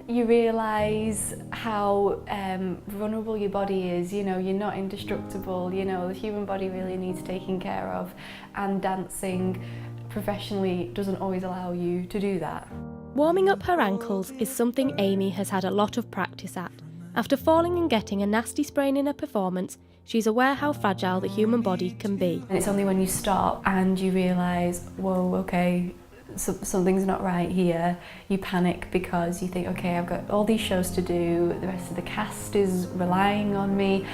You realise how vulnerable your body is. You know, you're not indestructible. You know, the human body really needs taking care of, and dancing professionally doesn't always allow you to do that. Warming up her ankles is something Amy has had a lot of practice at. After falling and getting a nasty sprain in her performance, she's aware how fragile the human body can be. And it's only when you stop and you realise, whoa, okay, something's not right here, you panic because you think, okay, I've got all these shows to do, the rest of the cast is relying on me,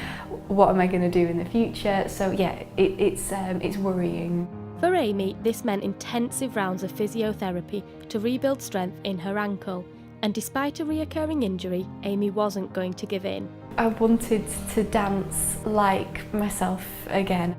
what am I going to do in the future? So yeah, it's worrying. For Amy, this meant intensive rounds of physiotherapy to rebuild strength in her ankle. And despite a reoccurring injury, Amy wasn't going to give in. I wanted to dance like myself again.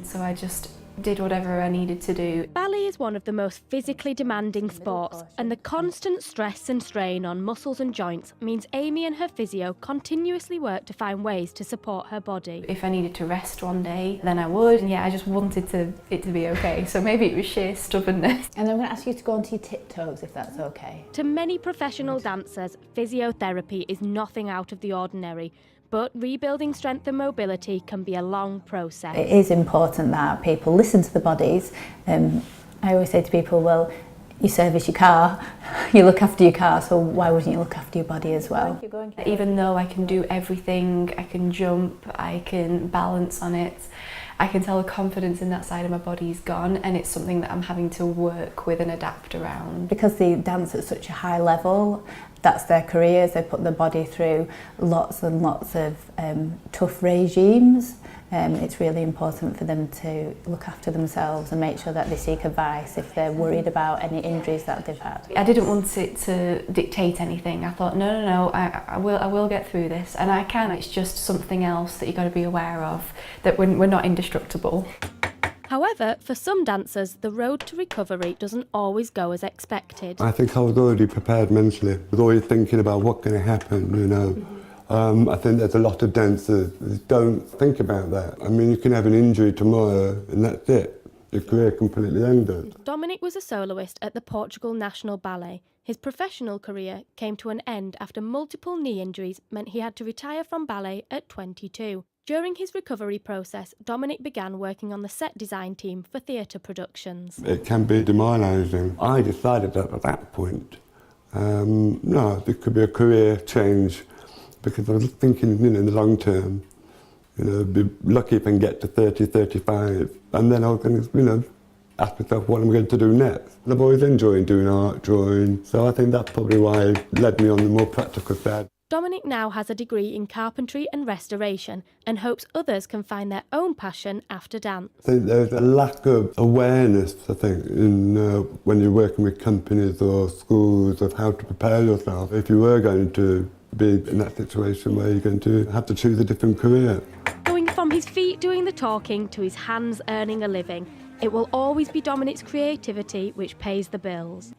So I just did whatever I needed to do. Ballet is one of the most physically demanding sports, and the constant stress and strain on muscles and joints means Amy and her physio continuously work to find ways to support her body. If I needed to rest one day, then I would. And yeah, I just wanted it to be okay. So maybe it was sheer stubbornness. And I'm going to ask you to go onto your tiptoes, if that's okay. To many professional dancers, physiotherapy is nothing out of the ordinary. But rebuilding strength and mobility can be a long process. It is important that people listen to the bodies. I always say to people, well, you service your car, you look after your car, so why wouldn't you look after your body as well? Even though I can do everything, I can jump, I can balance on it, I can tell the confidence in that side of my body is gone, and it's something that I'm having to work with and adapt around. Because they dance at such a high level, that's their careers, they put their body through lots and lots of tough regimes. It's really important for them to look after themselves and make sure that they seek advice if they're worried about any injuries that they've had. I didn't want it to dictate anything. I thought, no, I will get through this, and I can. It's just something else that you've got to be aware of, that we're not indestructible. However, for some dancers, the road to recovery doesn't always go as expected. I think I was already prepared mentally. I was always thinking about what's going to happen, you know. I think there's a lot of dancers who don't think about that. I mean, you can have an injury tomorrow and that's it. Your career completely ended. Dominic was a soloist at the Portugal National Ballet. His professional career came to an end after multiple knee injuries meant he had to retire from ballet at 22. During his recovery process, Dominic began working on the set design team for theatre productions. It can be demoralising. I decided that at that point, no, there could be a career change, because I was thinking, you know, in the long term, you know, be lucky if I can get to 30, 35, and then I was going to, you know, ask myself what I'm going to do next. And I've always enjoyed doing art, drawing, so I think that's probably why it led me on the more practical side. Dominic now has a degree in carpentry and restoration and hopes others can find their own passion after dance. I think there's a lack of awareness, I think, in when you're working with companies or schools, of how to prepare yourself if you were going to be in that situation where you're going to have to choose a different career. Going from his feet doing the talking to his hands earning a living, it will always be Dominic's creativity which pays the bills.